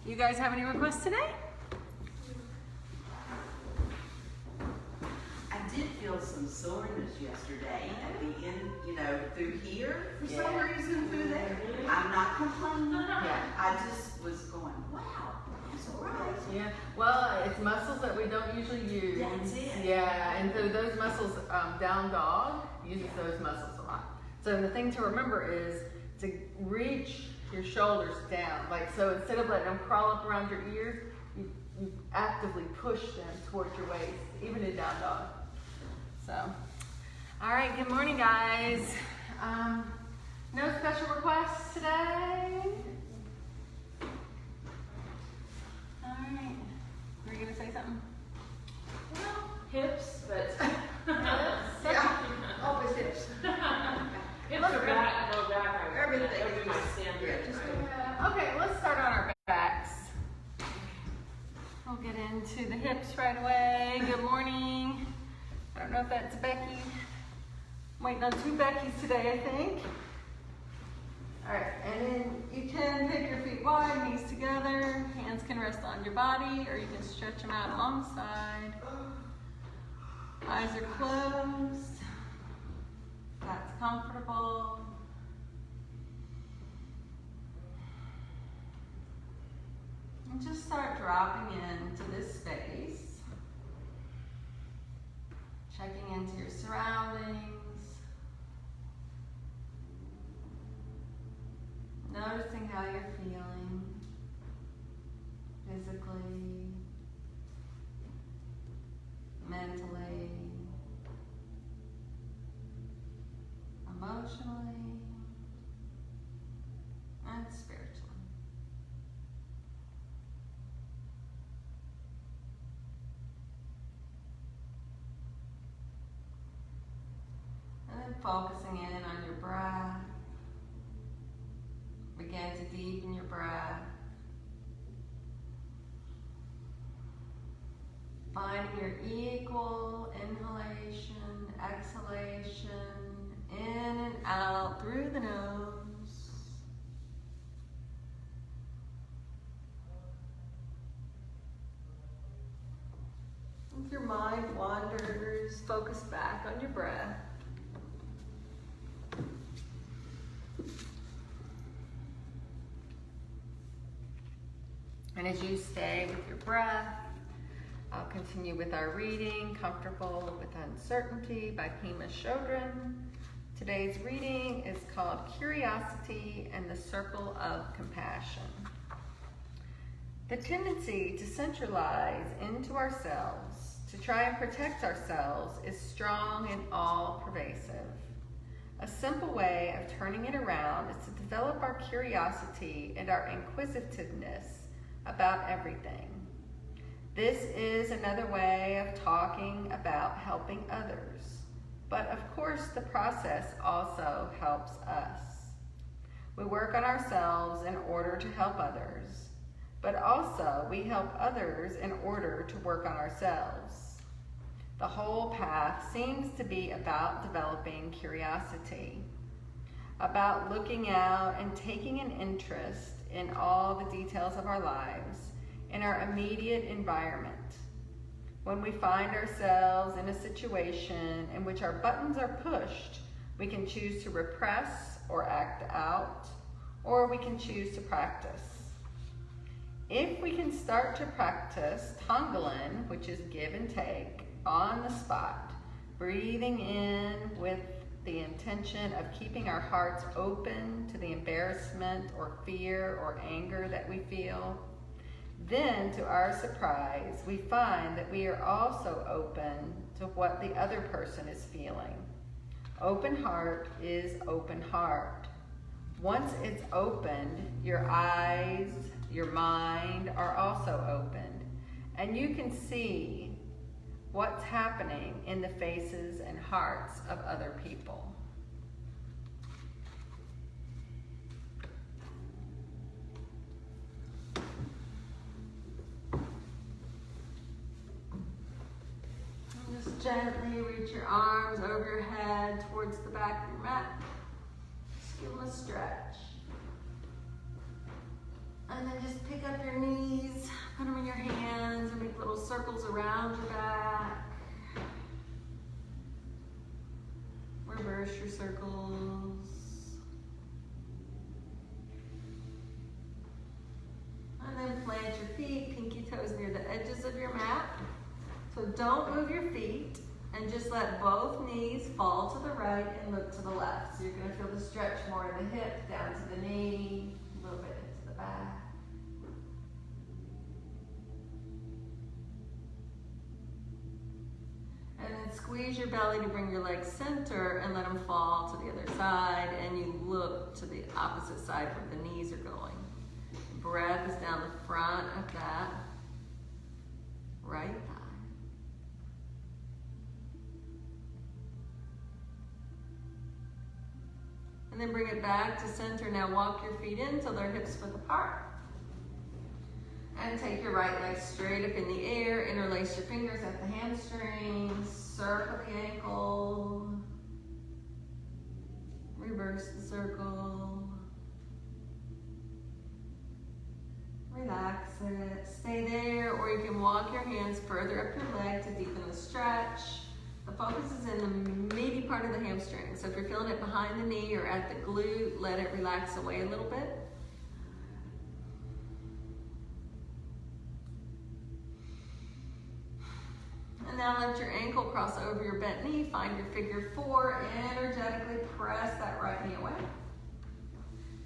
You guys have any requests today? I did feel some soreness yesterday at the end, through here for some reason through there. I'm not complaining. Yeah. I just was going, wow, that's all right. Yeah. Well, it's muscles that we don't usually use. That's it. Yeah, and so those muscles, down dog uses those muscles a lot. So the thing to remember is to reach your shoulders down. So instead of letting them crawl up around your ears, you actively push them towards your waist, even in down dog. So, all right, good morning, guys. No special requests today? All right. Were you going to say something? Well, hips, but Yeah, always hips. hips are back, go back. Everything That would be my is standard. just Okay, let's start on our backs. We'll get into the hips right away. Good morning. I don't know if that's Becky. Waiting on two Beckys today, I think. All right, and then you can take your feet wide, knees together. Hands can rest on your body, or you can stretch them out alongside. Eyes are closed. That's comfortable. And just start dropping into this space. Checking into your surroundings. Noticing how you're feeling physically, mentally, emotionally, and spiritually. And then focusing in on your breath. Begin to deepen your breath. Finding your equal inhalation, exhalation, in and out through the nose. If your mind wanders, focus back on your breath. And as you stay with your breath, I'll continue with our reading, Comfortable with Uncertainty by Pema Chodron. Today's reading is called Curiosity and the Circle of Compassion. The tendency to centralize into ourselves, to try and protect ourselves, is strong and all-pervasive. A simple way of turning it around is to develop our curiosity and our inquisitiveness about everything. This is another way of talking about helping others, but of course the process also helps us. We work on ourselves in order to help others, but also we help others in order to work on ourselves. The whole path seems to be about developing curiosity, about looking out and taking an interest in all the details of our lives, in our immediate environment. When we find ourselves in a situation in which our buttons are pushed, we can choose to repress or act out, or we can choose to practice. If we can start to practice Tonglen, which is give and take, on the spot, breathing in with the intention of keeping our hearts open to the embarrassment or fear or anger that we feel, then to our surprise, we find that we are also open to what the other person is feeling. Open heart is open heart. Once it's opened, your eyes, your mind are also opened, and you can see what's happening in the faces and hearts of other people. And just gently reach your arms over your head towards the back of your mat. Just give them a stretch. And then just pick up your knees knees, put them in your hands, and make little circles around your back. Reverse your circles. And then plant your feet, pinky toes near the edges of your mat. So don't move your feet, and just let both knees fall to the right and look to the left. So you're going to feel the stretch more in the hip, down to the knee, a little bit into the back. And then squeeze your belly to bring your legs center and let them fall to the other side, and you look to the opposite side where the knees are going. Breath is down the front of that right thigh. And then bring it back to center. Now walk your feet in till they're hips width apart. And take your right leg straight up in the air. Interlace your fingers at the hamstrings. Circle the ankle. Reverse the circle. Relax it. Stay there, or you can walk your hands further up your leg to deepen the stretch. The focus is in the meaty part of the hamstring. So if you're feeling it behind the knee or at the glute, let it relax away a little bit. And now let your ankle cross over your bent knee. Find your figure four. Energetically press that right knee away.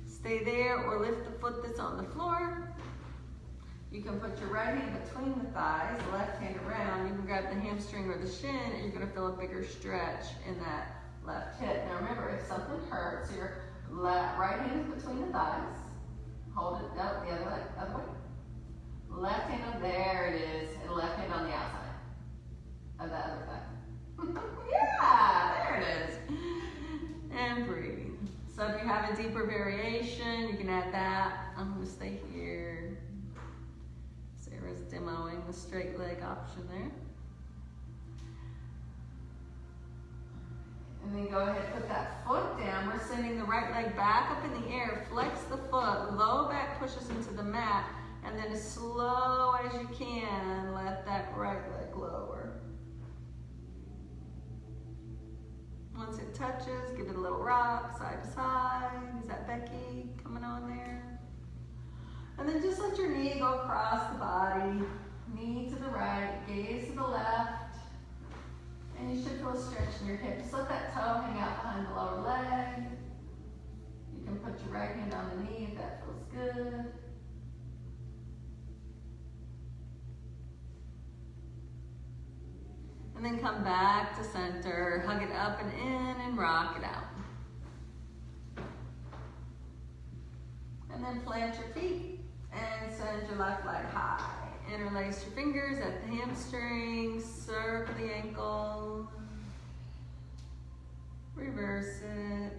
Stay there, or lift the foot that's on the floor. You can put your right hand between the thighs, left hand around. You can grab the hamstring or the shin, and you're going to feel a bigger stretch in that left hip. Now remember, if something hurts, your right hand is between the thighs. Hold it up, the other way. Left hand, there it is, and left hand on the outside of the other thigh. Yeah, there it is. And breathe. So if you have a deeper variation, you can add that. I'm going to stay here. Sarah's demoing the straight leg option there. And then go ahead and put that foot down. We're sending the right leg back up in the air. Flex the foot. Low back pushes into the mat. And then as slow as you can, let that right leg lower. Once it touches, give it a little rock, side to side. Is that Becky coming on there? And then just let your knee go across the body. Knee to the right, gaze to the left. And you should feel a stretch in your hip. Just let that toe hang out behind the lower leg. You can put your right hand on the knee if that feels good. And then come back to center, hug it up and in, and rock it out. And then plant your feet and send your left leg high. Interlace your fingers at the hamstrings, circle the ankle, reverse it,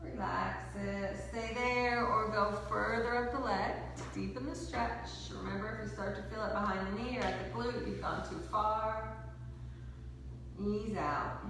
relax it, stay there or go further up the leg to deepen the stretch. Remember, if you start to feel it behind the knee or at the glute, you've gone too far. Ease out.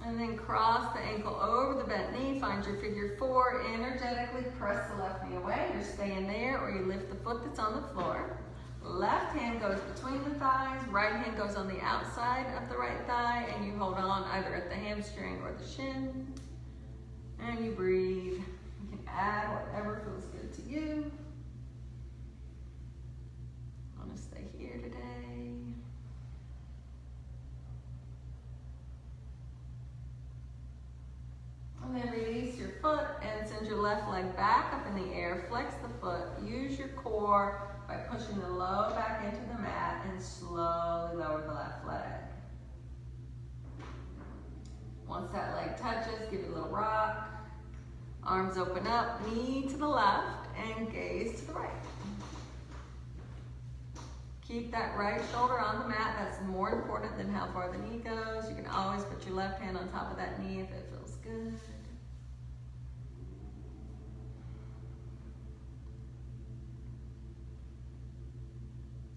And then cross the ankle over the bent knee. Find your figure four. Energetically press the left knee away. You're staying there, or you lift the foot that's on the floor. Left hand goes between the thighs. Right hand goes on the outside of the right thigh, and you hold on either at the hamstring or the shin. And you breathe. You can add whatever feels good to you. I'm going to stay here today. And then release your foot and send your left leg back up in the air. Flex the foot. Use your core by pushing the low back into the mat and slowly lower the left leg. Once that leg touches, give it a little rock. Arms open up, knee to the left, and gaze to the right. Keep that right shoulder on the mat. That's more important than how far the knee goes. You can always put your left hand on top of that knee if it feels good.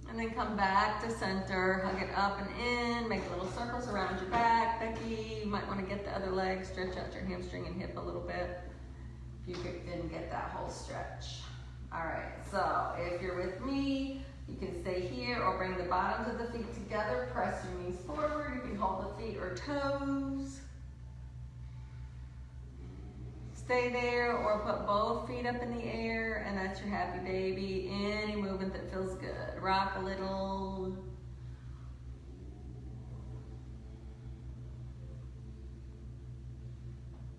And then come back to center, hug it up and in, make little circles around your back. back, Becky. You might want to get the other leg, stretch out your hamstring and hip a little bit. If you didn't get that whole stretch. All right, so if you're with me, you can stay here or bring the bottoms of the feet together. Press your knees forward. You can hold the feet or toes. Stay there or put both feet up in the air, and that's your happy baby. Any movement that feels good. Rock a little.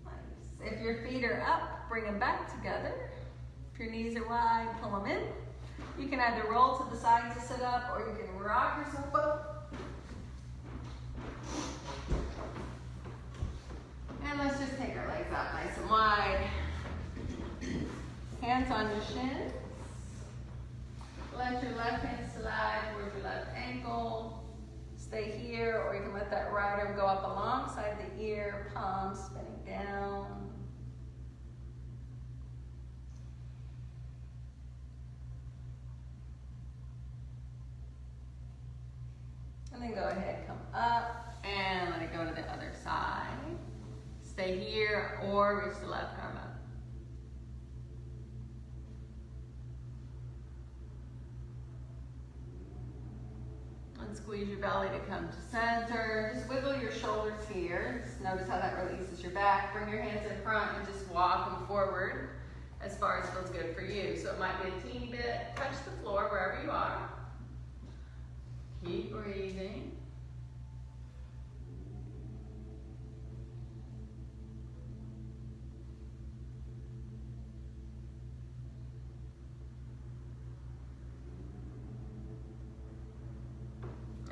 Nice. If your feet are up, bring them back together. If your knees are wide, pull them in. You can either roll to the side to sit up, or you can rock yourself up. And let's just take our legs out nice and wide. Hands on your shins. Let your left hand slide towards your left ankle. Stay here, or you can let that right arm go up alongside the ear, palms spinning down. And then go ahead, come up, and let it go to the other side. Stay here, or reach the left arm up. And squeeze your belly to come to center. Just wiggle your shoulders here. Just notice how that releases your back. Bring your hands in front and just walk them forward as far as feels good for you. So it might be a teeny bit. Touch the floor wherever you are. Keep breathing.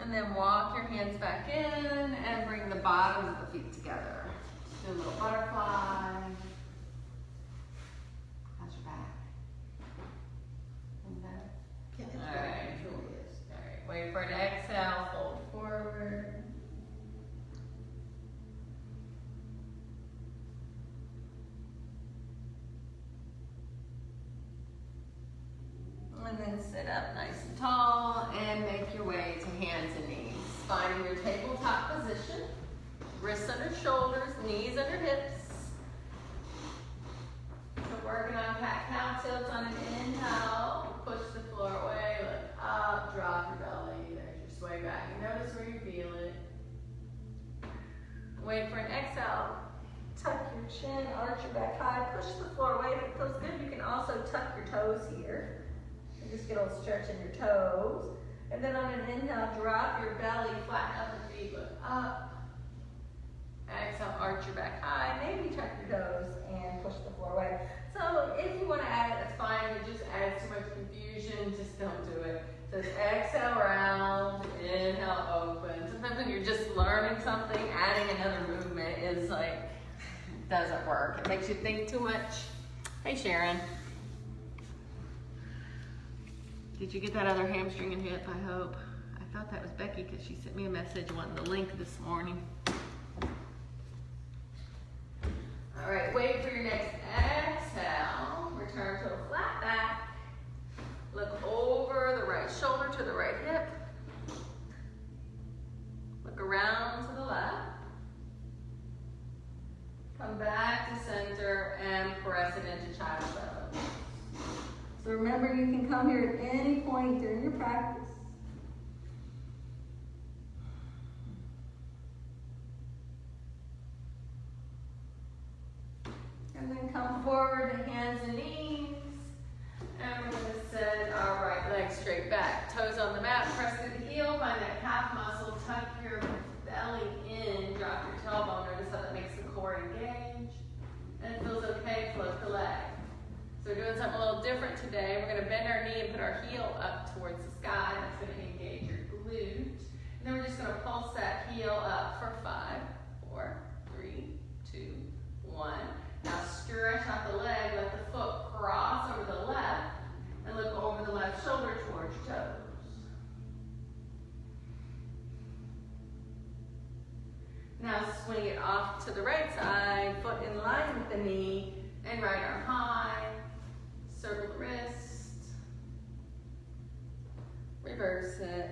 And then walk your hands back in and bring the bottoms of the feet together. Do a little butterfly. How's your back? And back. All right. All right. Wait for an exhale. Fold forward. And then sit up nice and tall and make your way to hands and knees. Finding your tabletop position. Wrists under shoulders, knees under hips. So working on cat-cow tilts on an inhale. Push the floor away, look up, drop your belly. There's your sway back. And notice where you feel it. Wait for an exhale. Tuck your chin, arch your back high, push the floor away. If it feels good, you can also tuck your toes here. Just get a little stretch in your toes. And then on an inhale, drop your belly, flatten out the feet, look up. Exhale, arch your back high, maybe tuck your toes and push the floor away. So if you want to add it, that's fine. If it just adds too much confusion, just don't do it. So exhale, round, inhale, open. Sometimes when you're just learning something, adding another movement is like, doesn't work. It makes you think too much. Hey, Sharon. Did you get that other hamstring and hip, I hope? I thought that was Becky because she sent me a message wanting the link this morning. All right, wait for your next exhale. Return to a flat back. Look over the right shoulder to the right hip. Look around to the left. Come back to center and press it into child's pose. So remember, you can come here at any point during your practice. And then come forward to hands and knees. And we're going to send our right leg straight back. Toes on the mat, press through the heel, find that calf muscle, tuck your belly in, drop your tailbone. Notice how that makes the core engage. And it feels okay, float the leg. So we're doing something a little different today. We're going to bend our knee and put our heel up towards the sky. That's going to engage your glute. And then we're just going to pulse that heel up for 5, 4, 3, 2, 1. Now stretch out the leg, let the foot cross over the left, and look over the left shoulder towards your toes. Now swing it off to the right side, foot in line with the knee, and right arm high. Circle the wrist. Reverse it.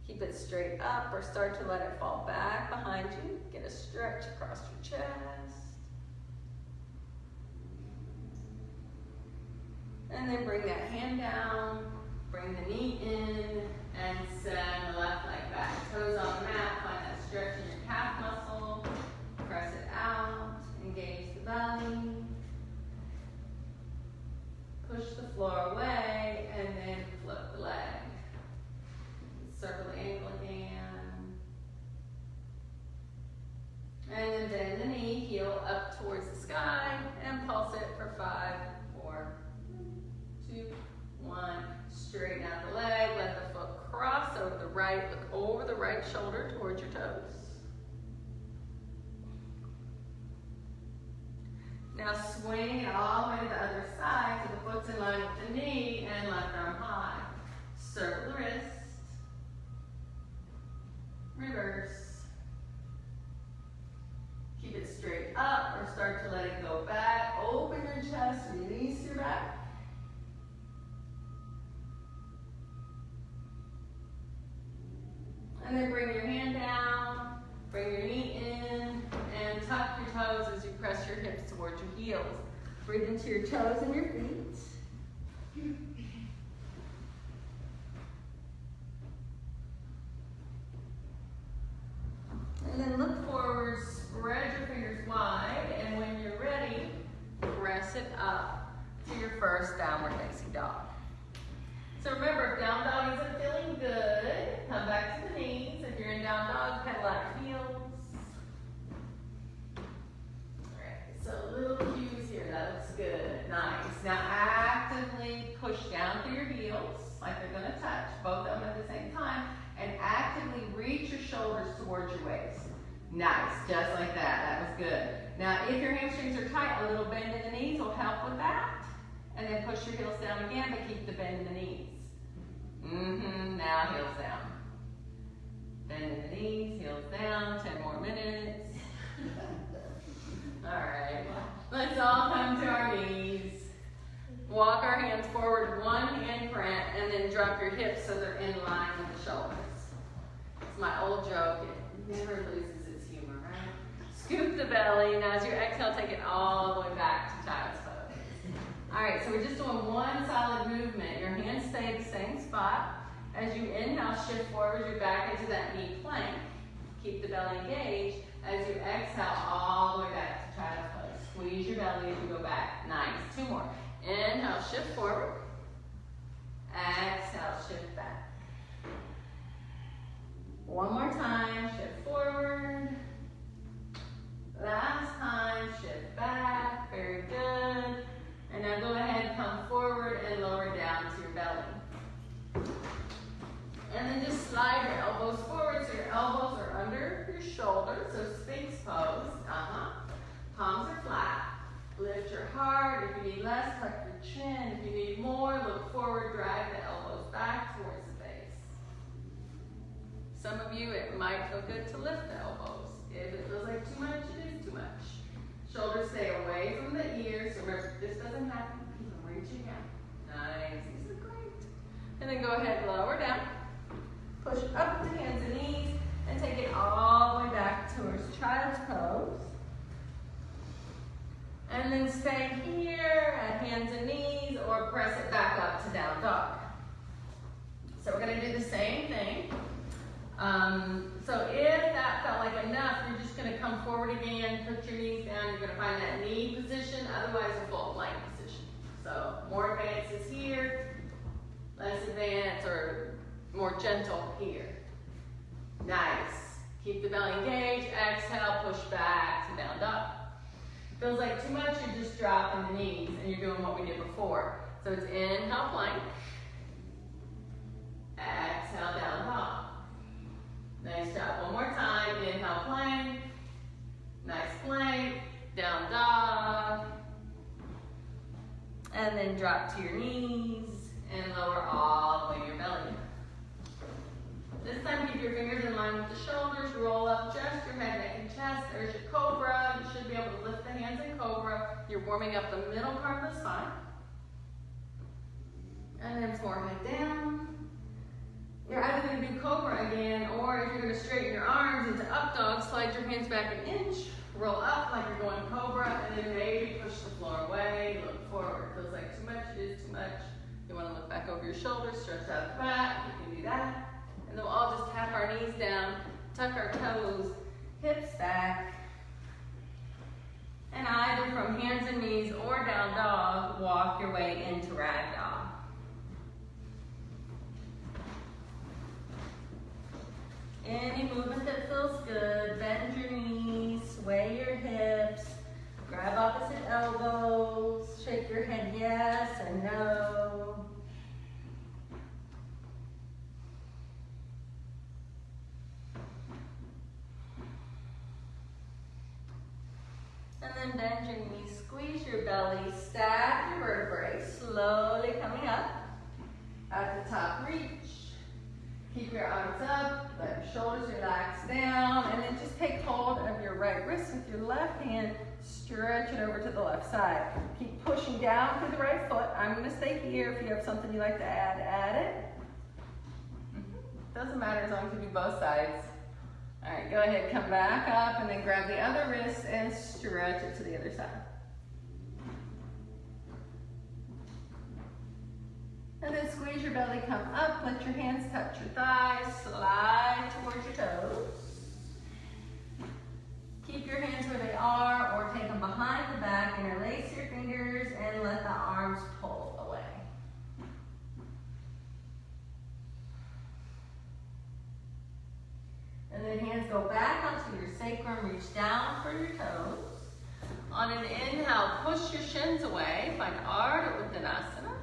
Keep Keep it straight up or start to let it fall back behind you. Get a stretch across your chest. And then bring that hand down, bring the knee in, and send the left leg back. Toes on the mat, find that stretch in your calf muscle. Press it out, engage the belly. Push the floor away, and then flip the leg. Circle the ankle again. And then bend the knee, heel up towards the sky, and pulse it for 5, 4, 2, 1. Straighten out the leg, let the foot cross over the right, look over the right shoulder towards your toes. Now swing it all the way to the other side so the foot's in line with the knee and left arm high. Circle the wrist. Reverse. Keep it straight up or start to let it go back. Open your chest, release your back. And then bring your hand down, bring your knee in, and tuck your toes as you press your hips towards your heels. Breathe into your toes and your feet. And then look forward, spread your fingers wide, and when you're ready, press it up to your first downward facing dog. So remember, if down dog isn't feeling good, come back to the knees. If you're in down dog, pedal out your heels. Alright, so little cues here, that looks good, nice. Now actively push down through your heels, like they're gonna touch, both of them at the same time, and actively reach your shoulders towards your waist. Nice, just like that, that was good. Now if your hamstrings are tight, a little bend in the knees will help with that. And then push your heels down again, but keep the bend in the knees. Now heels down. Bend in the knees, heels down, 10 more minutes. All right, let's all come to our knees. Walk our hands forward, one hand print, and then drop your hips so they're in line with the shoulders. It's my old joke, it never loses its humor, right? Scoop the belly, now as you exhale, take it all the way back to child's pose. All right, so we're just doing one solid movement. Your hands stay at the same spot. As you inhale, shift forward, you're back into that knee plank. Keep the belly engaged. As you exhale, all the way back to child's pose. Squeeze your belly as you go back. Nice, 2 more. Inhale, shift forward. Exhale, shift back. 1 more time, shift forward. Last time, shift back. Very good. And now go ahead, come forward and lower down to your belly. And then just slide your elbows forward so your elbows are under your shoulders. So Sphinx pose. Palms are flat. Lift your heart. If you need less, tuck your chin. If you need more, look forward, drag the elbows back towards the face. Some of you, it might feel good to lift the elbows. If it feels like too much, it is too much. Shoulders stay away from the ears. Remember, if this doesn't happen, keep them reaching out. Nice, these are great. And then go ahead, lower down. Push up the hands and knees, and take it all the way back towards child's pose. And then stay here at hands and knees, or press it back up to down dog. So we're gonna do the same thing. So if that felt like enough, you're just going to come forward again, put your knees down, you're going to find that knee position, otherwise a full plank position. So more advances here, less advance, or more gentle here. Nice. Keep the belly engaged, exhale, push back to down dog. Feels like too much, you're just dropping the knees and you're doing what we did before. So it's inhale, plank. Exhale, down dog. Nice job. One more time. Inhale, plank. Nice plank. Down dog. And then drop to your knees and lower all the way to your belly. This time, keep your fingers in line with the shoulders. Roll up just your head, neck, and chest. There's your cobra. You should be able to lift the hands in cobra. You're warming up the middle part of the spine. And then forehead down. you're either going to do cobra again, or if you're going to straighten your arms into up dog, slide your hands back an inch, roll up like you're going cobra, and then maybe push the floor away, look forward. Feels like too much, it is too much. You want to look back over your shoulders, stretch out the back, you can do that. And then we'll all just tap our knees down, tuck our toes, hips back. And either from hands and knees or down dog, walk your way into ragdoll. Any movement that feels good, bend your knees, sway your hips, grab opposite elbows, shake your head yes or no. And then bend your knees, squeeze your belly, stack your vertebrae, slowly coming up. At the top, reach. Keep your arms up, let your shoulders relax down, and then just take hold of your right wrist with your left hand, stretch it over to the left side. Keep pushing down through the right foot. I'm gonna stay here. If you have something you'd like to add, add it. Doesn't matter as long as you do both sides. All right, go ahead, come back up, and then grab the other wrist and stretch it to the other side. And then squeeze your belly, come up, let your hands touch your thighs, slide towards your toes. Keep your hands where they are, or take them behind the back, interlace your fingers, and let the arms pull away. And then hands go back onto your sacrum, reach down for your toes. On an inhale, push your shins away, find Ardha Uttanasana.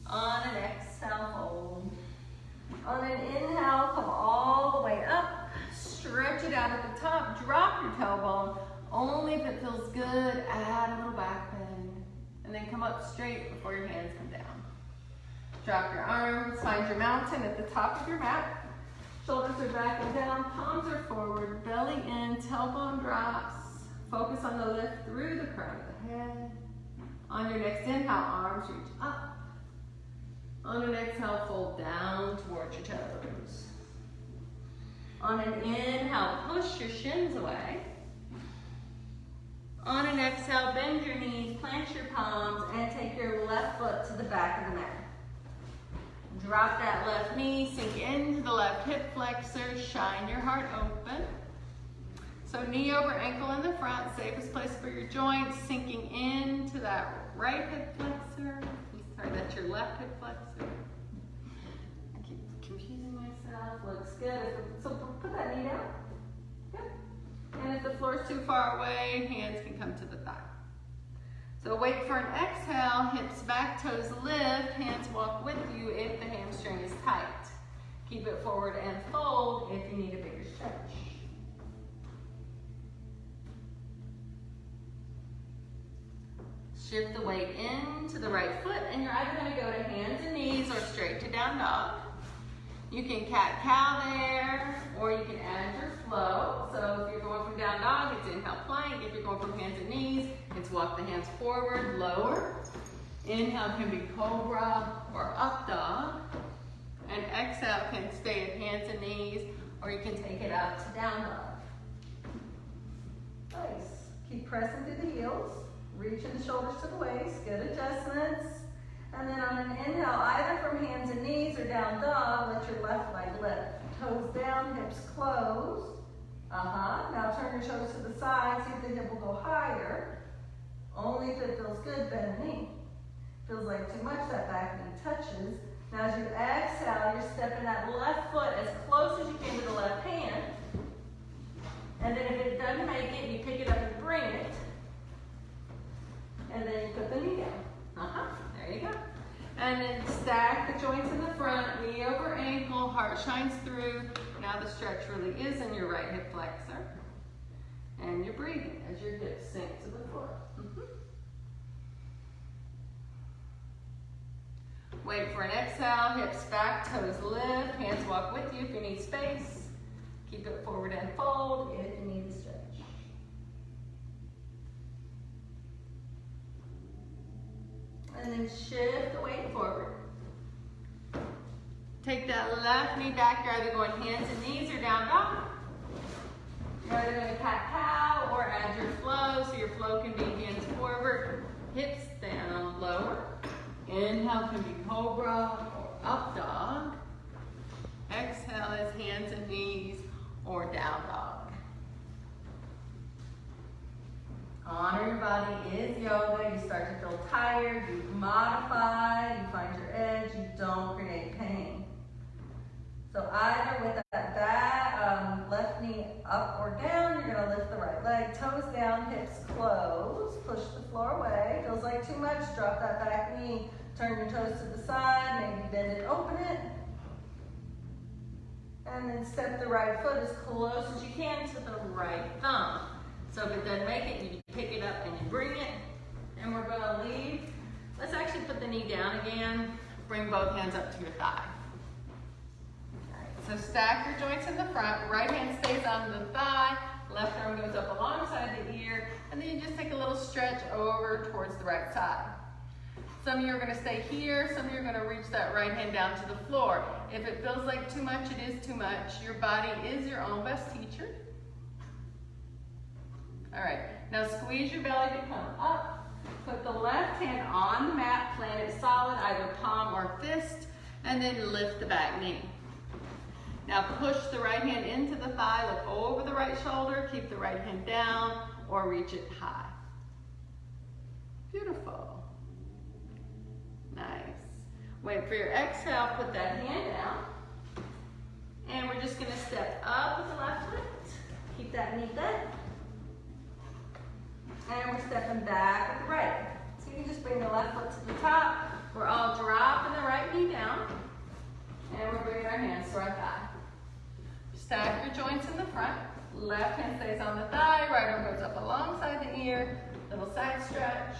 On an exhale, fold. On an inhale, come all the way up. Stretch it out at the top. Drop your tailbone. Only if it feels good, add a little back bend. And then come up straight before your hands come down. Drop your arms. Find your mountain at the top of your mat. Shoulders are back and down. Palms are forward. Belly in. Tailbone drops. Focus on the lift through the crown of the head. On your next inhale, arms reach up. On an exhale, fold down towards your toes. On an inhale, push your shins away. On an exhale, bend your knees, plant your palms, and take your left foot to the back of the mat. Drop that left knee, sink into the left hip flexor, shine your heart open. So knee over ankle in the front, safest place for your joints, sinking into that right hip flexor. Sorry, that's your left hip flexor. I keep confusing myself. Looks good. So put that knee down. Good. And if the floor is too far away, hands can come to the thigh. So wait for an exhale, hips back, toes lift, hands walk with you if the hamstring is tight. Keep it forward and fold if you need a bigger stretch. Shift the weight into the right foot, and you're either going to go to hands and knees or straight to down dog. You can cat-cow there, or you can add your flow. So if you're going from down dog, it's inhale plank. If you're going from hands and knees, it's walk the hands forward, lower. Inhale can be cobra or up dog. And exhale can stay at hands and knees, or you can take it up to down dog. Nice. Keep pressing through the heels. Reaching the shoulders to the waist, good adjustments. And then on an inhale, either from hands and knees or down dog, let your left leg lift. Toes down, hips closed. Now turn your toes to the side, see if the hip will go higher. Only if it feels good, bend the knee. Feels like too much, that back knee touches. Now as you exhale, you're stepping that left foot as close as you can to the left hand. And then if it doesn't make it, you pick it up and bring it. And then you put the knee down. There you go. And then stack the joints in the front, knee over ankle, heart shines through. Now the stretch really is in your right hip flexor. And you're breathing as your hips sink to the floor. Wait for an exhale, hips back, toes lift, hands walk with you if you need space. Keep it forward and fold if you need to stretch. And then shift the weight forward. Take that left knee back. You're either going hands and knees or down dog. You're either going to cat-cow or add your flow. So your flow can be hands forward, hips down, lower. Inhale can be cobra or up dog. Exhale is hands and knees or down dog. Honor your body is yoga. You start to feel tired, you modify, you find your edge, you don't create pain. So either with that left knee up or down, you're going to lift the right leg, toes down, hips close, push the floor away. Feels like too much, drop that back knee, turn your toes to the side, maybe bend it, open it. And then step the right foot as close as you can to the right thumb. So if it doesn't make it, you pick it up and you bring it. And we're going to leave. Let's actually put the knee down again. Bring both hands up to your thigh. So stack your joints in the front, right hand stays on the thigh, left arm goes up alongside the ear, and then you just take a little stretch over towards the right side. Some of you are going to stay here, some of you are going to reach that right hand down to the floor. If it feels like too much, it is too much. Your body is your own best teacher. All right, now squeeze your belly to come up. Put the left hand on the mat, plant it solid, either palm or fist, and then lift the back knee. Now push the right hand into the thigh, look over the right shoulder, keep the right hand down, or reach it high. Beautiful. Nice. Wait for your exhale, put that hand down. And we're just gonna step up with the left foot. Keep that knee bent. And we're stepping back with the right. So you can just bring the left foot to the top. We're all dropping the right knee down. And we're bringing our hands to our thigh. Stack your joints in the front. Left hand stays on the thigh. Right arm goes up alongside the ear. Little side stretch.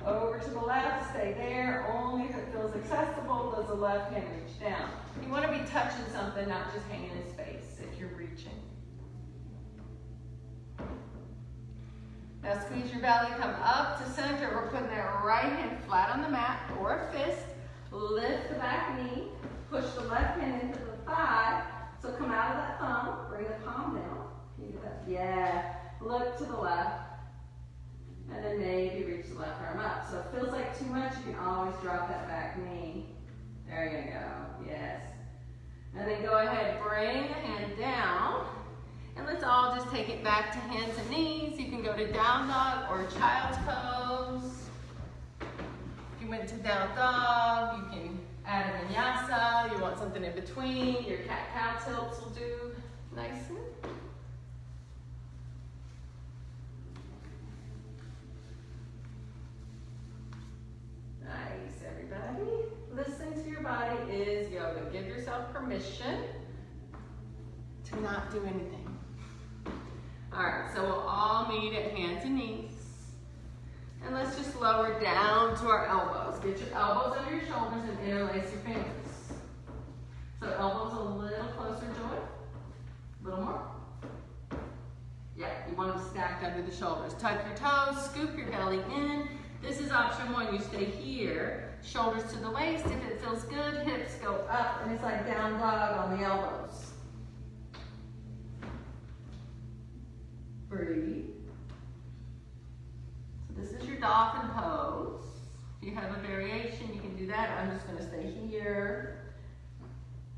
Over to the left. Stay there. Only if it feels accessible does the left hand reach down. You want to be touching something, not just hanging in space if you're reaching. Now squeeze your belly, come up to center. We're putting that right hand flat on the mat or a fist. Lift the back knee. Push the left hand into the thigh. So come out of that thumb, bring the palm down. Can you do that? Yeah. Look to the left. And then maybe reach the left arm up. So if it feels like too much, you can always drop that back knee. There you go. Yes. And then go ahead, bring the hand down. And let's all just take it back to hands and knees. You can go to down dog or child's pose. If you went to down dog, you can add a vinyasa. You want something in between. Your cat-cow tilts will do nicely. Nice, everybody. Listen to your body is yoga. Give yourself permission to not do anything. All right, so we'll all meet at hands and knees. And let's just lower down to our elbows. Get your elbows under your shoulders and interlace your fingers. So elbows a little closer, Joy. A little more. Yeah, you want them stacked under the shoulders. Tuck your toes, scoop your belly in. This is option one. You stay here, shoulders to the waist. If it feels good, hips go up, and it's like down dog on the elbows. Breathe. So this is your dolphin pose. If you have a variation, you can do that. I'm just going to stay here.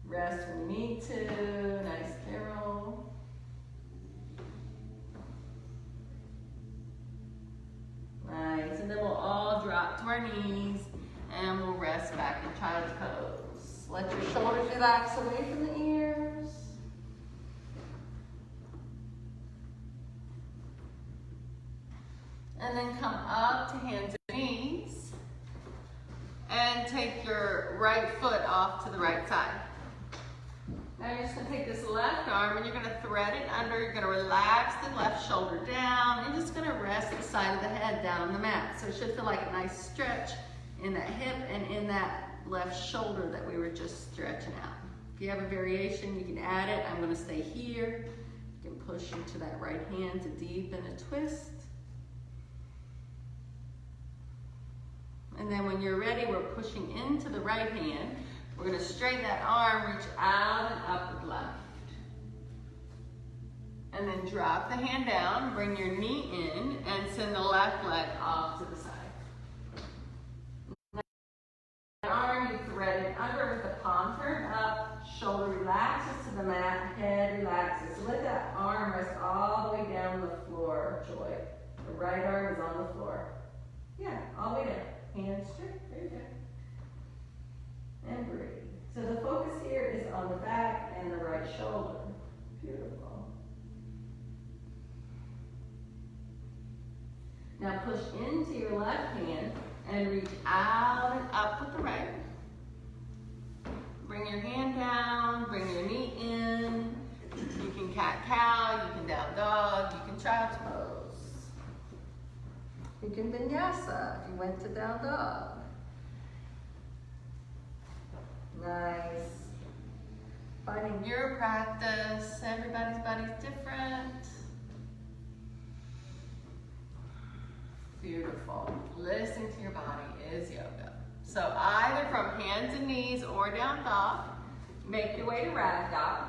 Rest when you need to. Nice, Carol. Nice. And then we'll all drop to our knees and we'll rest back in child's pose. Let your shoulders relax away from the ears. And then come up to hands and knees. And take your right foot off to the right side. Now you're just going to take this left arm and you're going to thread it under. You're going to relax the left shoulder down and just going to rest the side of the head down on the mat. So it should feel like a nice stretch in that hip and in that left shoulder that we were just stretching out. If you have a variation, you can add it. I'm going to stay here. You can push into that right hand to deepen a twist. And then when you're ready, we're pushing into the right hand. We're gonna straighten that arm, reach out and up with left. And then drop the hand down, bring your knee in, and send the left leg off to the side. Arm, you thread it under with the palm turned up, shoulder relaxes to the mat, head relaxes. So let that arm rest all the way down on the floor, Joy. The right arm is on the floor. Yeah, all the way down. Hands straight, very good. And breathe. So the focus here is on the back and the right shoulder. Beautiful. Now push into your left hand and reach out and up with the right. Bring your hand down, bring your knee in. You can cat-cow, you can down dog, you can child's pose. You can vinyasa if you went to down dog. Nice. Finding your practice. Everybody's body's different. Beautiful. Listening to your body is yoga. So either from hands and knees or down dog, make your way to ragdoll.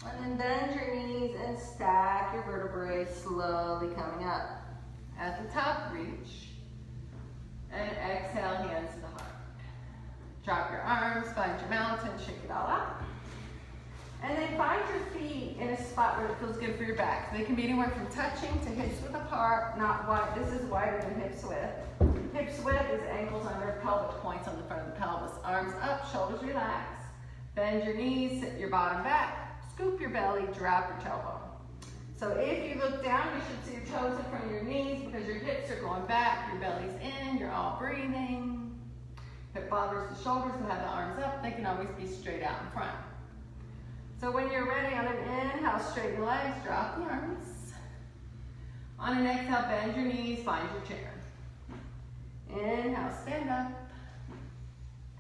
And then bend your knees and stack your vertebrae, slowly coming up. At the top, reach. And exhale, hands to the heart. Drop your arms, find your mountain, shake it all out. And then find your feet in a spot where it feels good for your back. They can be anywhere from touching to hips width apart, not wide. This is wider than hips width. Hips width is ankles under, pelvic points on the front of the pelvis. Arms up, shoulders relax. Bend your knees, sit your bottom back. Scoop your belly, drop your tailbone. So if you look down, you should see your toes in front of your knees because your hips are going back, your belly's in, you're all breathing. If it bothers the shoulders to have the arms up, they can always be straight out in front. So when you're ready, on an inhale, straighten your legs, drop the arms. On an exhale, bend your knees, find your chair. Inhale, stand up.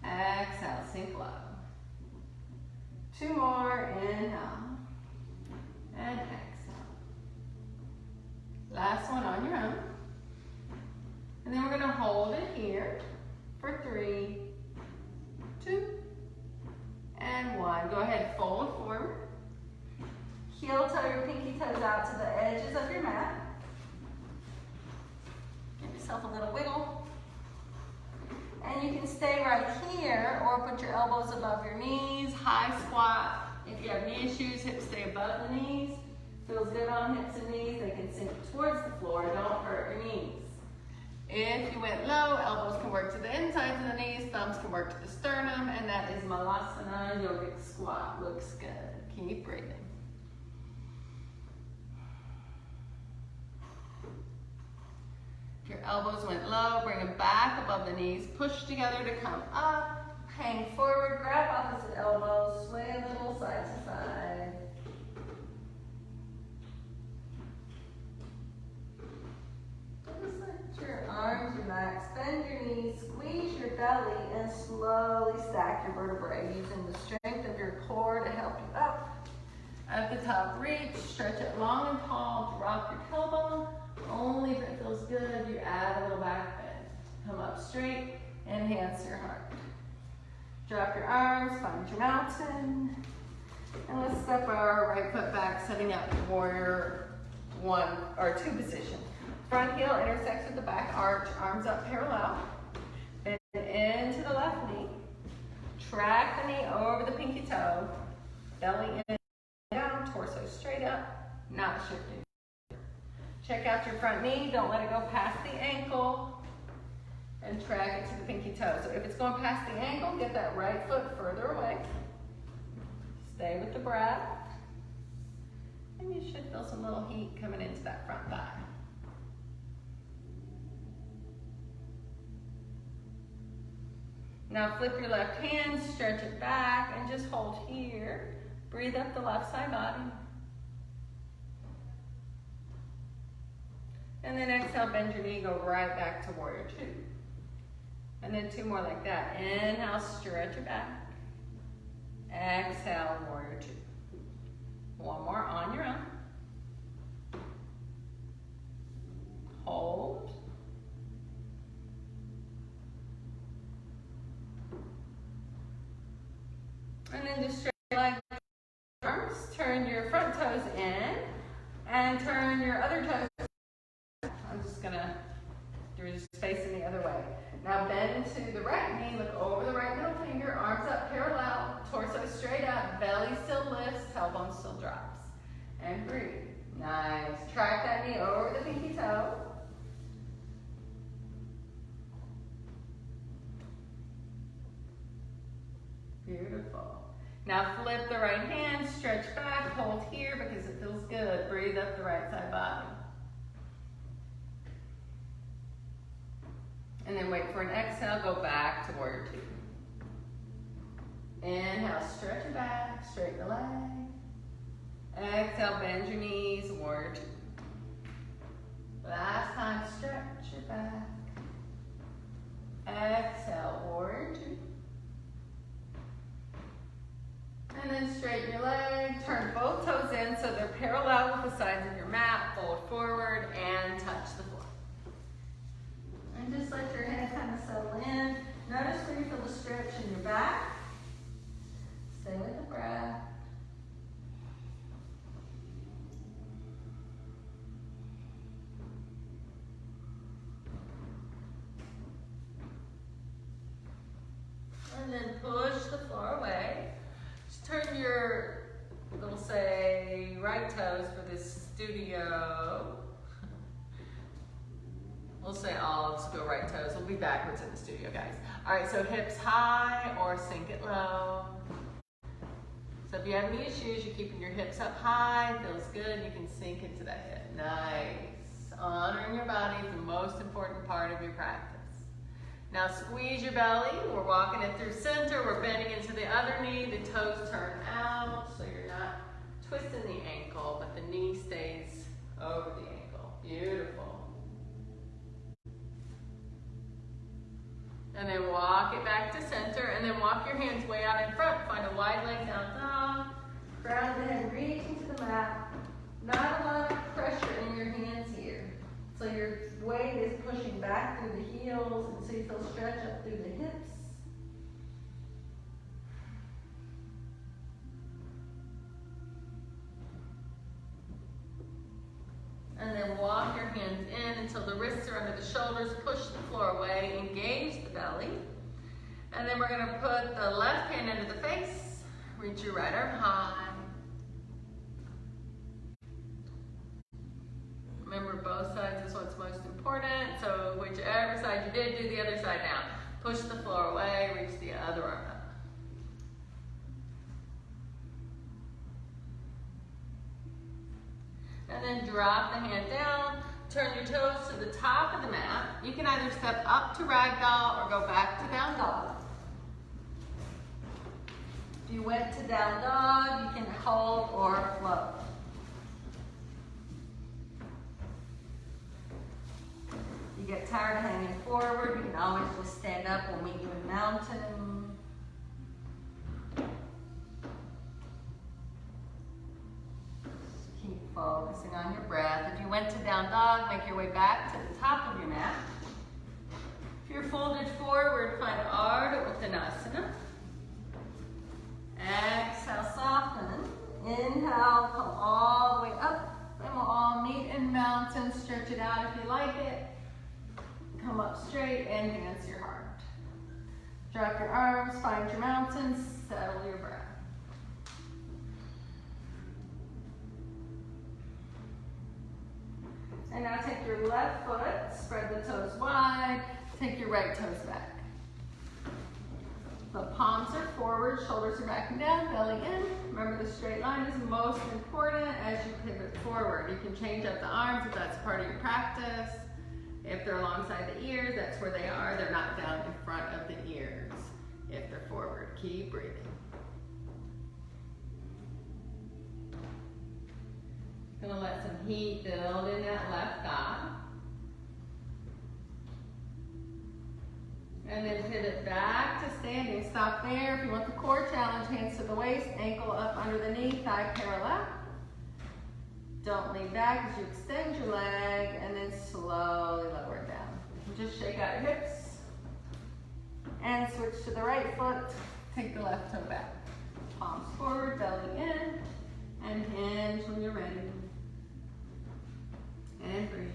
Exhale, sink low. 2 more, inhale. And exhale. Last one on your own. And then we're gonna hold it here for 3, 2, and 1. Go ahead, fold forward. Heel toe your pinky toes out to the edges of your mat. Give yourself a little wiggle. And you can stay right here or put your elbows above your knees, high squat. If you have knee issues, hips stay above the knees. Feels good on hips and knees. They can sink towards the floor. Don't hurt your knees. If you went low, elbows can work to the insides of the knees, thumbs can work to the sternum, and that is Malasana Yogic Squat. Looks good. Keep breathing. If your elbows went low, bring them back above the knees, push together to come up, hang forward, grab opposite elbows, sway a little side to side. Let your arms relax, bend your knees, squeeze your belly, and slowly stack your vertebrae using the strength of your core to help you up. At the top, reach, stretch it long and tall, drop your tailbone. Only if it feels good, you add a little back bend. Come up straight and hands to your heart. Drop your arms, find your mountain. And let's step our right foot back, setting up warrior 1 or 2 position. Front heel intersects with the back arch, arms up parallel. Bend into the left knee. Track the knee over the pinky toe. Belly in and down, torso straight up, not shifting. Check out your front knee, don't let it go past the ankle. And track it to the pinky toe. So if it's going past the ankle, get that right foot further away. Stay with the breath. And you should feel some little heat coming into that front thigh. Now flip your left hand, stretch it back, and just hold here. Breathe up the left side body. And then exhale, bend your knee, go right back to warrior 2. And then 2 more like that. Inhale, stretch it back. Exhale, warrior 2. 1 more on your own. hold. And then just straight leg arms, turn your front toes in and turn your other toes. I'm just gonna do just facing the other way. Now bend to the right knee, look over the right middle finger, arms up parallel, torso straight up, belly still lifts, tailbone still drops. And breathe. Nice. Track that knee over the pinky toe. Beautiful. Now flip the right hand, stretch back, hold here because it feels good. Breathe up the right side body. And then wait for an exhale, go back to warrior two. Inhale, stretch your back, straighten the leg. Exhale, bend your knees, warrior two. Last time, stretch your back. Exhale, warrior two. And then straighten your leg, turn both toes in so they're parallel with the sides of your mat, fold forward and touch the floor. And just let your head kind of settle in. Notice where you feel the stretch in your back. Stay with the breath. And then push the floor away. Just turn your, we'll say, right toes for this studio. We'll say olives, go right toes. We'll be backwards in the studio, guys. All right, so hips high or sink it low. So if you have any issues, you're keeping your hips up high, feels good, you can sink into that hip. Nice. Honoring your body is the most important part of your practice. Now squeeze your belly. We're walking it through center. We're bending into the other knee. The toes turn out, so you're not twisting the ankle, but the knee stays over the ankle. Beautiful. And then walk it back to center, and then walk your hands way out in front. Find a wide leg down dog. Ground the head, reaching to the mat. Not a lot of pressure in your hands here. So your weight is pushing back through the heels, and so you feel stretch up through the hips. And then walk your hands in until the wrists are under the shoulders. Push the floor away, engage the belly. And then we're gonna put the left hand under the face. Reach your right arm high. Remember, both sides is what's most important. So whichever side you did, do the other side now. Push the floor away, reach the other arm up. And then drop the hand down, turn your toes to the top of the mat. You can either step up to ragdoll or go back to down dog. If you went to down dog, you can hold or float. If you get tired of hanging forward, you can always just stand up. We'll meet you in mountain. Keep focusing on your breath. If you went to down dog, make your way back to the top of your mat. If you're folded forward, find Ardha Uttanasana. Exhale, soften. Inhale, come all the way up. Then we'll all meet in mountain. Stretch it out if you like it. Come up straight and dance your heart. Drop your arms, find your mountain, settle your breath. And now take your left foot, spread the toes wide, take your right toes back. The palms are forward, shoulders are back and down, belly in. Remember, the straight line is most important as you pivot forward. You can change up the arms if that's part of your practice. If they're alongside the ears, that's where they are. They're not down in front of the ears. If they're forward, keep breathing. Gonna let some heat build in that left thigh. And then pivot back to standing. Stop there. If you want the core challenge, hands to the waist, ankle up under the knee, thigh parallel. Don't lean back as you extend your leg and then slowly lower it down. Just shake out your hips and switch to the right foot. Take the left toe back. Palms forward, belly in, and hinge when you're ready. And breathe.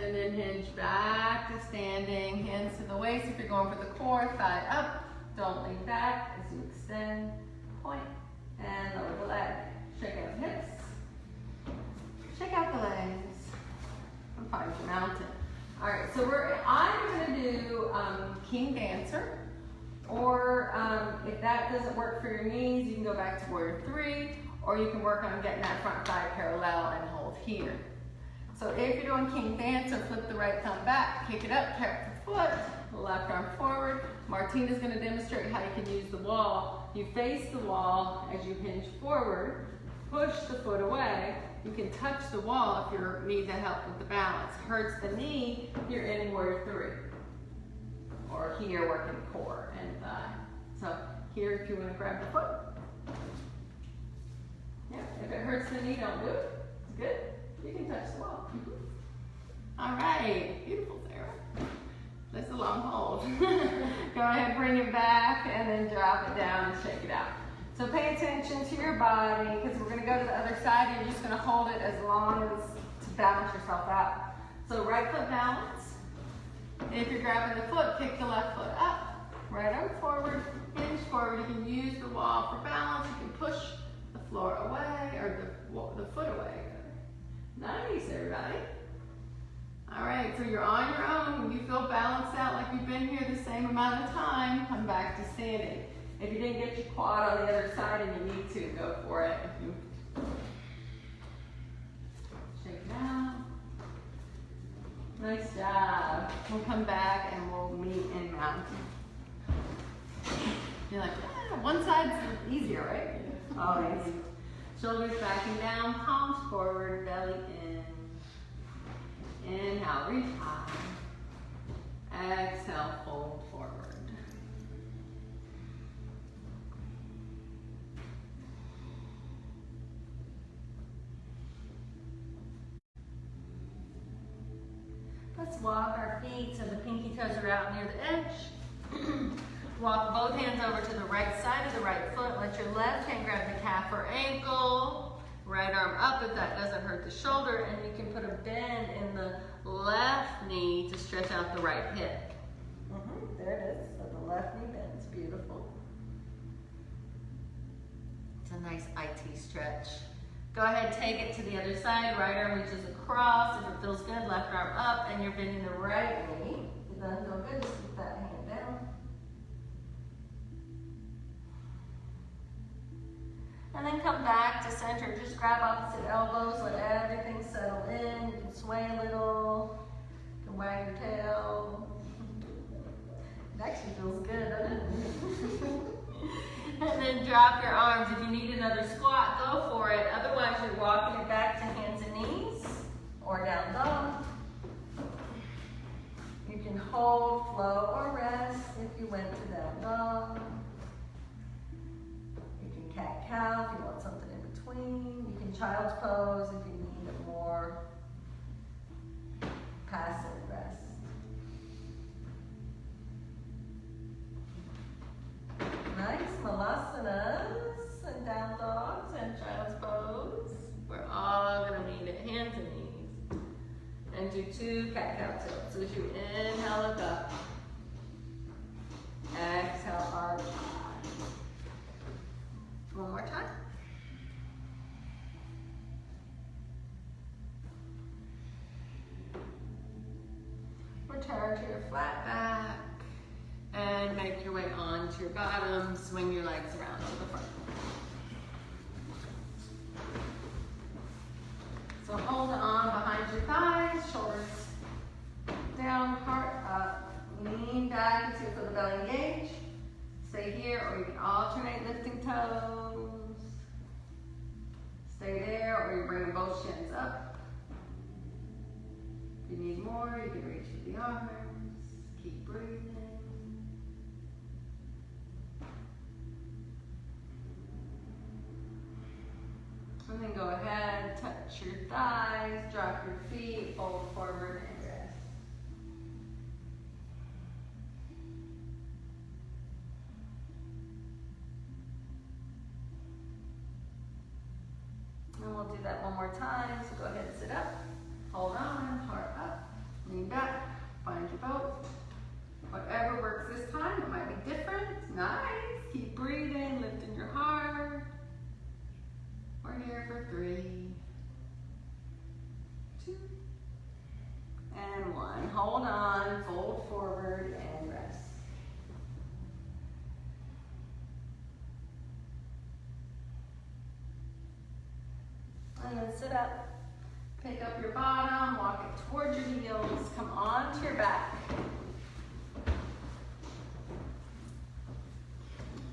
And then hinge back to standing, hands to the waist. If you're going for the core, thigh up. Don't lean back as you extend, point, and lower the leg. Shake out the hips. Shake out the legs. And find your mountain. All right, so I'm gonna do King Dancer, or if that doesn't work for your knees, you can go back to Warrior 3, or you can work on getting that front thigh parallel and hold here. So if you're doing King Dancer, flip the right thumb back, kick it up, tap the foot, left arm forward. Martina's gonna demonstrate how you can use the wall. You face the wall as you hinge forward, push the foot away. You can touch the wall if you need the help with the balance. Hurts the knee, you're in Warrior 3. Or here, working core and thigh. So here, if you wanna grab the foot. Yeah, if it hurts the knee, don't do it. It's good. You can touch the wall. All right, beautiful, Sarah. That's a long hold. Go ahead, bring it back, and then drop it down and shake it out. So pay attention to your body, because we're gonna go to the other side. You're just gonna hold it as long as to balance yourself out. So right foot balance. If you're grabbing the foot, kick the left foot up. Right arm forward, hinge forward. You can use the wall for balance. You can push the floor away, or the foot away. Nice, everybody. All right, so you're on your own. When you feel balanced out like you've been here the same amount of time, come back to standing. If you didn't get your quad on the other side and you need to, go for it. If you shake it out. Nice job. We'll come back and we'll meet in mountain. You're like, one side's easier, right? Always. Shoulders backing down, palms forward, belly in. Inhale, reach high. Exhale, fold forward. Let's walk our feet so the pinky toes are out near the edge. Walk both hands over to the right side of the right foot. Let your left hand grab the calf or ankle. Right arm up if that doesn't hurt the shoulder. And you can put a bend in the left knee to stretch out the right hip. There it is. So the left knee bends. Beautiful. It's a nice IT stretch. Go ahead, take it to the other side. Right arm reaches across. If it feels good, left arm up, and you're bending the right knee. If it doesn't feel good, just keep that hand down. And then come back to center. Just grab opposite elbows, let everything settle in. You can sway a little. You can wag your tail. It actually feels good, doesn't it? And then drop your arms. If you need another squat, go for it. Otherwise, you're walking it back to hands and knees or down dog. You can hold, flow, or rest if you went to down dog. You can cat-cow if you want something in between. You can child's pose if you need a more passive rest. Nice malasanas and down dogs and child's pose. We're all gonna meet at hands and knees. And do 2 cat-cow tilts. So as you inhale, look up. Exhale, arch. One more time. Return to your flat back. And make your way onto your bottom. Swing your legs around to the front. So hold on behind your thighs, shoulders down, heart up. Lean back until you feel the belly engage. Stay here, or you can alternate lifting toes. Stay there, or you bring both shins up. If you need more, you can reach for the arms. Keep breathing. And then go ahead, touch your thighs, drop your feet, fold forward and rest. And we'll do that one more time. So go ahead and sit up. Hold on, heart up, lean back, find your boat. Whatever works this time, it might be different. Nice. Keep breathing, lifting your heart. We're here for 3, 2, and 1. Hold on, fold forward and rest. And then sit up. Pick up your bottom, walk it towards your heels, come onto your back.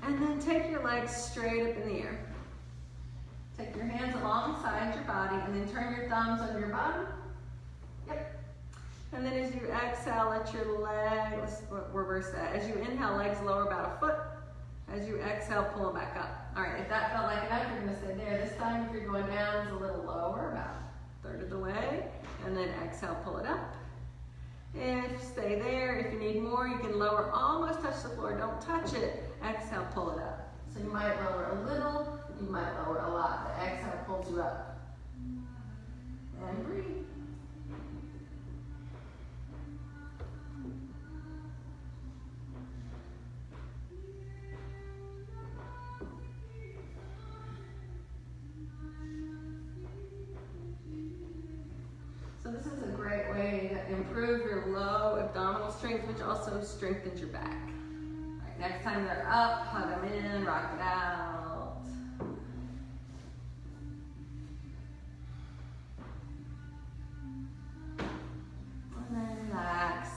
And then take your legs straight up in the air. Take your hands alongside your body and then turn your thumbs on your bottom. Yep. And then as you exhale, let your leg, let's reverse that. As you inhale, legs lower about a foot. As you exhale, pull them back up. All right, if that felt like enough, you're gonna stay there. This time, if you're going down, it's a little lower, about a third of the way. And then exhale, pull it up. And stay there. If you need more, you can lower, almost touch the floor. Don't touch it. Exhale, pull it up. So you might lower a little, you might lower a lot. The exhale pulls you up. And breathe. So this is a great way to improve your low abdominal strength, which also strengthens your back. All right, next time they're up, hug them in, rock it out. And then relax.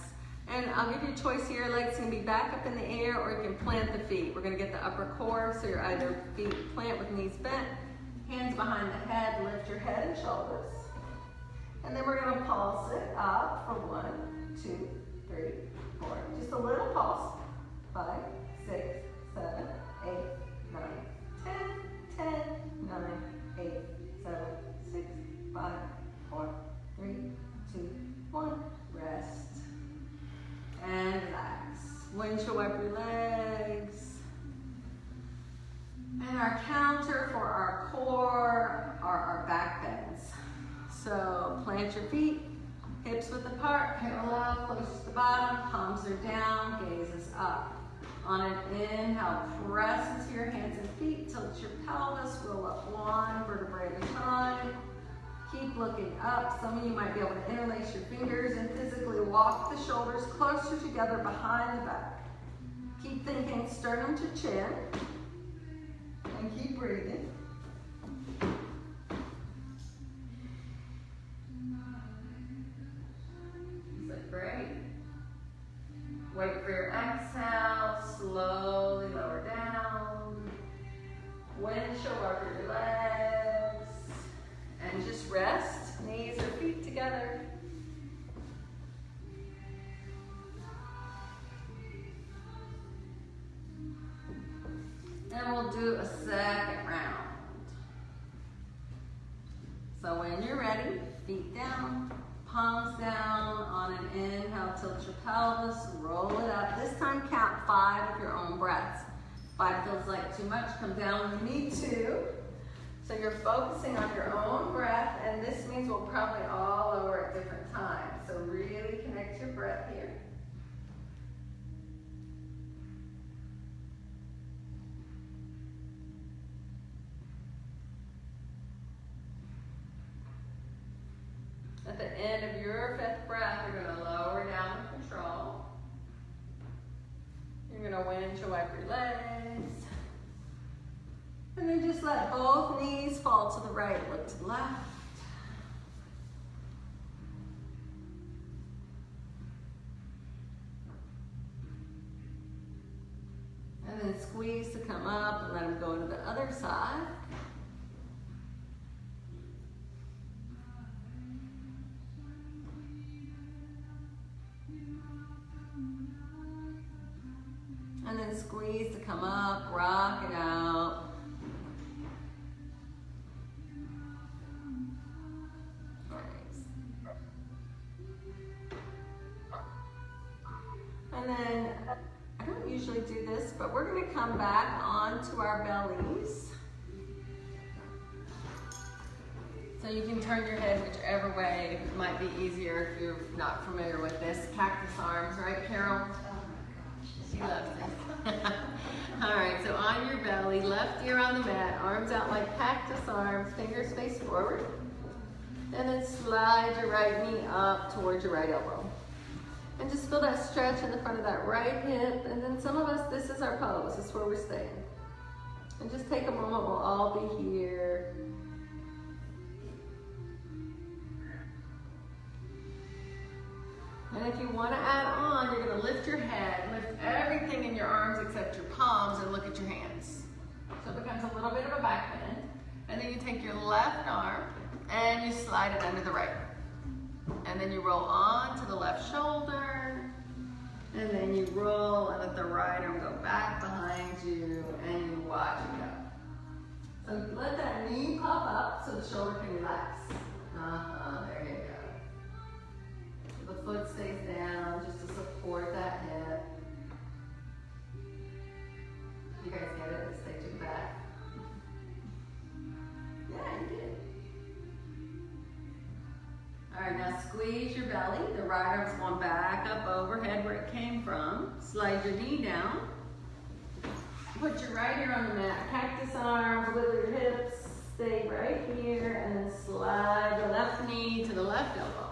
And I'll give you a choice here. Legs can be back up in the air or you can plant the feet. We're gonna get the upper core, so your either feet plant with knees bent, hands behind the head, lift your head and shoulders. And then we're gonna pulse it up for 1, 2, 3, 4. Just a little pulse. 5, 6, 7, 8, 9, 10, 10, 9, 8, 7, 6, 5, 4, 3, 2, 1. Rest. And relax. Windshield wipe your legs. And our counter for our core are our back bends. So plant your feet, hips width apart, parallel, close to the bottom, palms are down, gaze is up. On an inhale, press into your hands and feet, tilt your pelvis, roll up 1 vertebrae at a time. Keep looking up. Some of you might be able to interlace your fingers and physically walk the shoulders closer together behind the back. Keep thinking sternum to chin, and keep breathing. Great. Wait for your exhale, slowly lower down. Windshield wiper your legs. And just rest, knees or feet together. And we'll do a second round. So when you're ready, feet down. Palms down. On an inhale, tilt your pelvis, roll it up. This time count 5 of your own breaths. 5 feels like too much, come down when you need to. So you're focusing on your own breath, and this means we'll probably all lower at different times. So really connect your breath here. At the end of your 5th breath, you're going to lower down with control. You're going to windshield wipe your legs. And then just let both knees fall to the right, look to the left. And then squeeze to come up and let them go to the other side. knees to come up, rock it out. Nice. And then, I don't usually do this, but we're gonna come back onto our bellies. So you can turn your head whichever way. It might be easier if you're not familiar with this. Cactus arms, right, Carol? She loves this. All right, so on your belly, left ear on the mat, arms out like cactus arms, fingers face forward. And then slide your right knee up towards your right elbow. And just feel that stretch in the front of that right hip. And then some of us, this is our pose. This is where we're staying. And just take a moment. We'll all be here. And if you want to add on, you're going to lift your head, lift everything in your arms except your palms, and look at your hands. So it becomes a little bit of a back bend. And then you take your left arm and you slide it under the right. And then you roll on to the left shoulder. And then you roll and let the right arm go back behind you, and you watch it go. So let that knee pop up so the shoulder can relax. There you go. The foot stays down just to support that hip. You guys get it? Stay to the back. Yeah, you did. All right, now squeeze your belly. The right arm's going back up overhead where it came from. Slide your knee down. Put your right ear on the mat. Cactus arms, wiggle your hips. Stay right here, and then slide the left knee to the left elbow.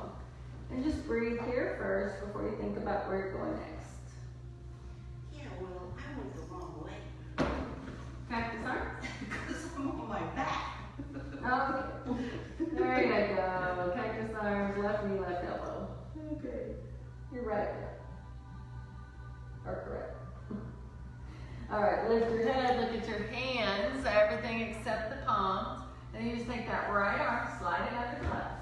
And just breathe here first before you think about where you're going next. Yeah, well, I went the wrong way. Cactus arms? Because I'm on my back. Okay. There you go. Cactus arms, left knee, left elbow. Okay. You're right there. Or correct. All right, lift your head, look at your hands, everything except the palms. And then you just take that right arm, slide it under the left.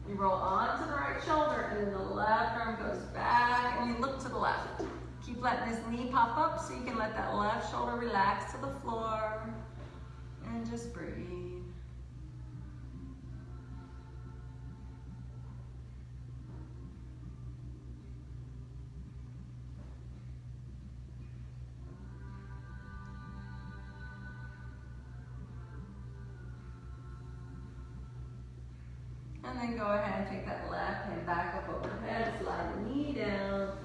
You roll on to the right shoulder, and then the left arm goes back, and you look to the left. Keep letting this knee pop up so you can let that left shoulder relax to the floor. And just breathe. And then go ahead and take that left hand back up overhead, slide the knee down.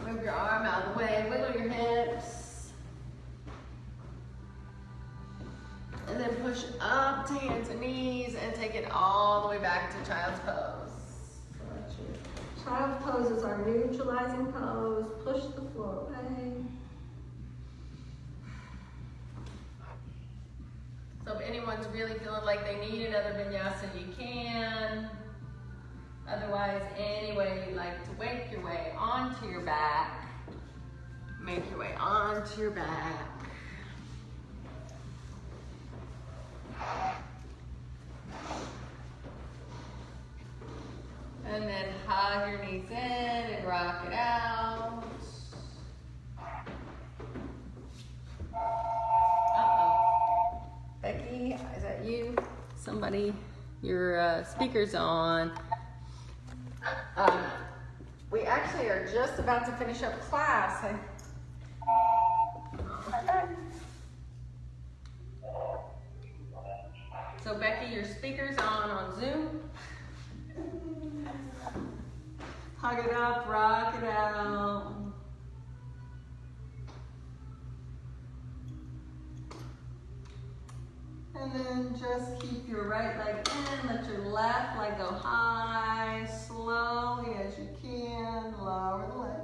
Move your arm out of the way, wiggle your hips. And then push up to hands and knees and take it all the way back to child's pose. Child's pose is our neutralizing pose. Push the floor away. So if anyone's really feeling like they need another vinyasa, you can. Otherwise, any way you'd like to make your way onto your back, make your way onto your back. And then hug your knees in and rock it out. Becky, is that you? Somebody, your speaker's on. We actually are just about to finish up class. So Becky, your speaker's on Zoom. Hug it up, rock it out. And then just keep your right leg in, let your left leg go high, slowly as you can, lower the leg.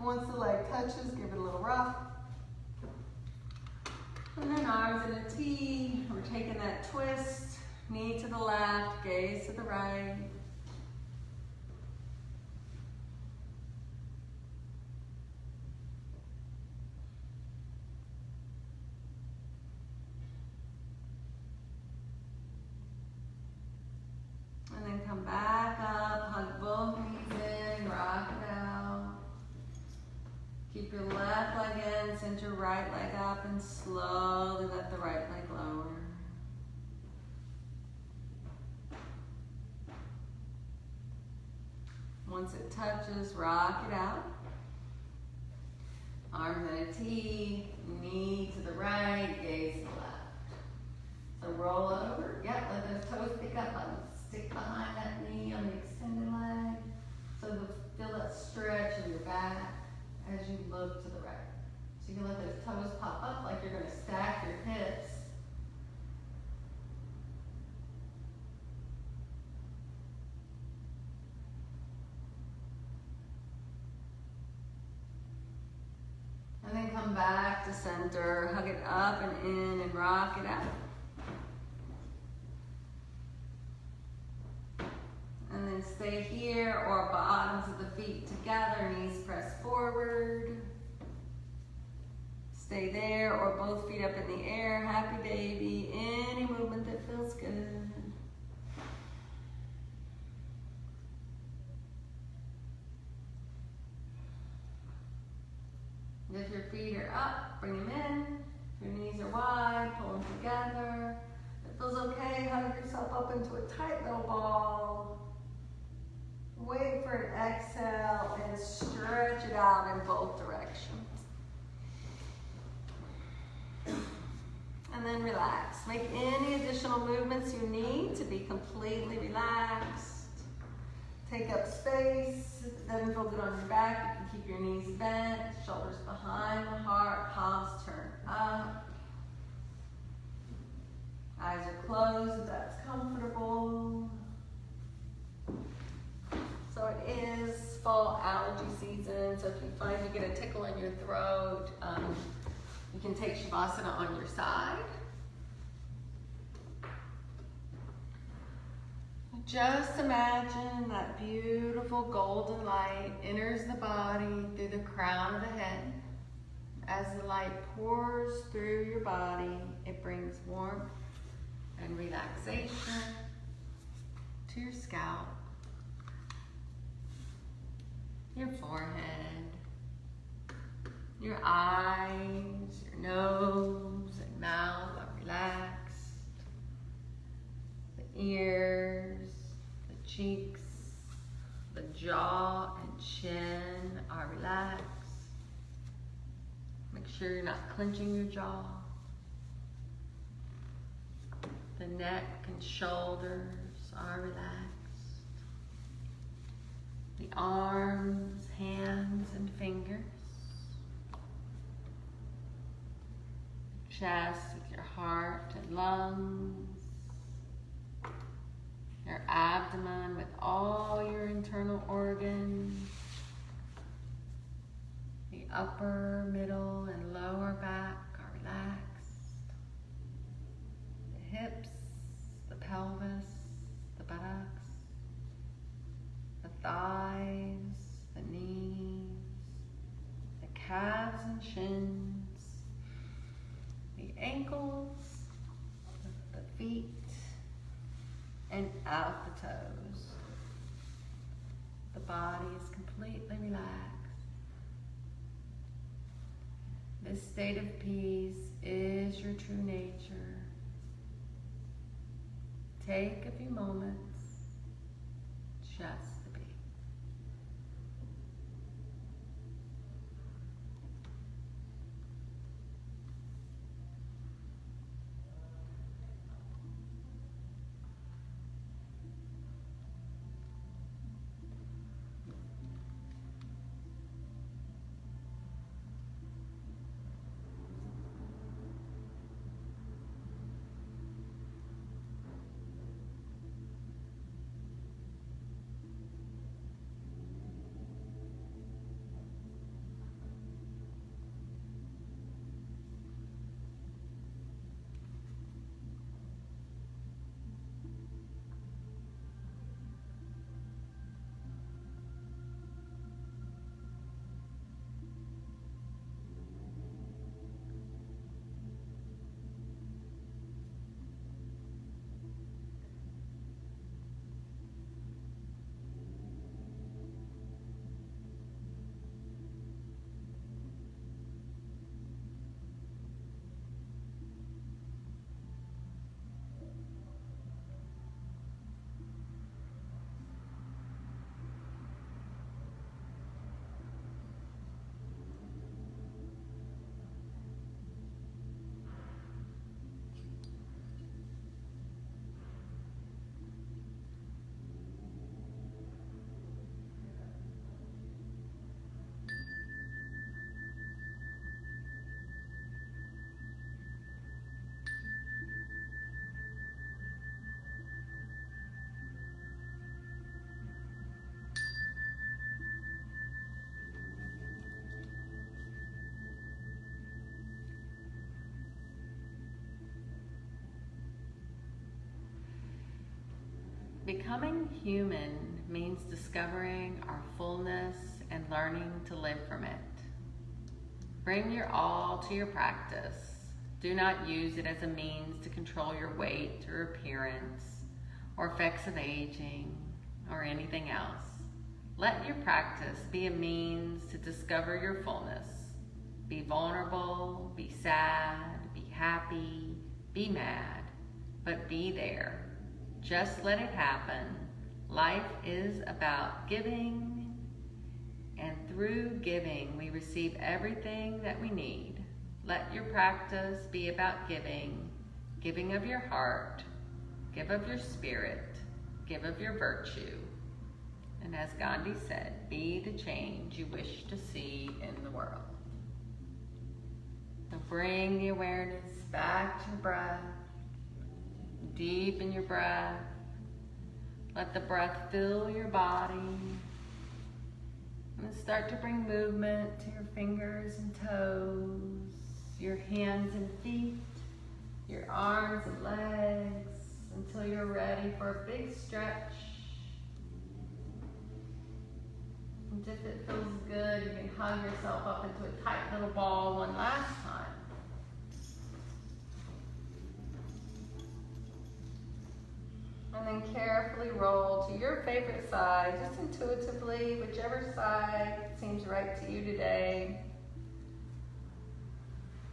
Once the leg touches, give it a little rough. And then arms in a T, we're taking that twist, knee to the left, gaze to the right. And then come back up, hug both knees in, rock it out. Keep your left leg in, send your right leg up, and slowly let the right leg lower. Once it touches, rock it out. Arms in a T, knee to the right, gaze to the left. So roll over, yep, let those toes pick up, let them stick behind that knee on the extended leg. So you'll feel that stretch in your back as you look to the right. So you can let those toes pop up like you're gonna stack your hips. And then come back to center, hug it up and in and rock it out. And then stay here or bottoms of the feet together, knees press forward. Stay there or both feet up in the air, happy baby, any movement that feels good. If your feet are up, bring them in. If your knees are wide, pull them together. If it feels okay, hug yourself up into a tight little ball. Wait for an exhale and stretch it out in both directions. And then relax. Make any additional movements you need to be completely relaxed. Take up space. If it doesn't feel good on your back, you can keep your knees bent, shoulders behind the heart, palms turn up. Eyes are closed if that's comfortable. So it is fall allergy season, so if you find you get a tickle in your throat, you can take Shavasana on your side. Just imagine that beautiful golden light enters the body through the crown of the head. As the light pours through your body, it brings warmth and relaxation to your scalp, your forehead, your eyes, your nose and mouth are relaxed. The ears, the cheeks, the jaw and chin are relaxed. Make sure you're not clenching your jaw. The neck and shoulders are relaxed. The arms, hands, and fingers. Chest with your heart and lungs. Your abdomen with all your internal organs. The upper, middle, and lower back are relaxed. The hips, the pelvis, the buttocks, the thighs, the knees, the calves and shins, the ankles, the feet, and out the toes. The body is completely relaxed. This state of peace is your true nature. Take a few moments just to be. Becoming human means discovering our fullness and learning to live from it. Bring your all to your practice. Do not use it as a means to control your weight or appearance or effects of aging or anything else. Let your practice be a means to discover your fullness. Be vulnerable, be sad, be happy, be mad, but be there. Just let it happen. Life is about giving, and through giving, we receive everything that we need. Let your practice be about giving, giving of your heart, give of your spirit, give of your virtue. And as Gandhi said, be the change you wish to see in the world. So bring the awareness back to your breath. Deepen your breath. Let the breath fill your body. And start to bring movement to your fingers and toes, your hands and feet, your arms and legs, until you're ready for a big stretch. And if it feels good, you can hug yourself up into a tight little ball one last time. And then carefully roll to your favorite side, just intuitively, whichever side seems right to you today.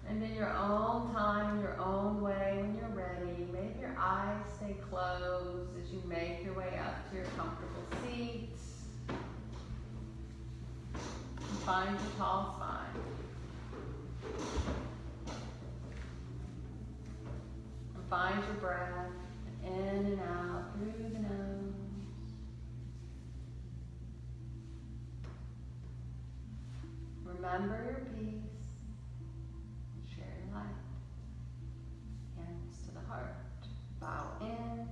And in your own time, your own way, when you're ready, maybe your eyes stay closed as you make your way up to your comfortable seat. And find your tall spine. And find your breath. In and out through the nose. Remember your peace. Share your light. Hands to the heart. Bow in.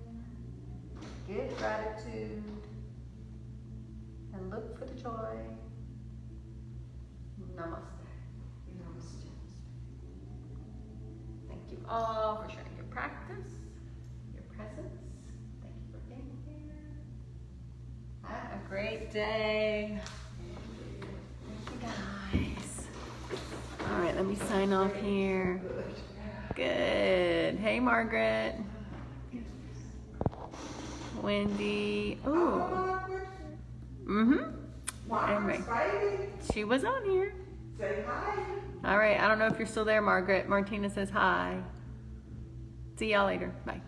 Give gratitude. And look for the joy. Namaste. Namaste. Thank you all for sharing your practice. Presence. Thank you for being here. Have a great day. Thank you guys. All right, let me sign off here. Good. Hey, Margaret. Wendy. Ooh. Anyway, she was on here. Say hi. All right, I don't know if you're still there, Margaret. Martina says hi. See y'all later. Bye.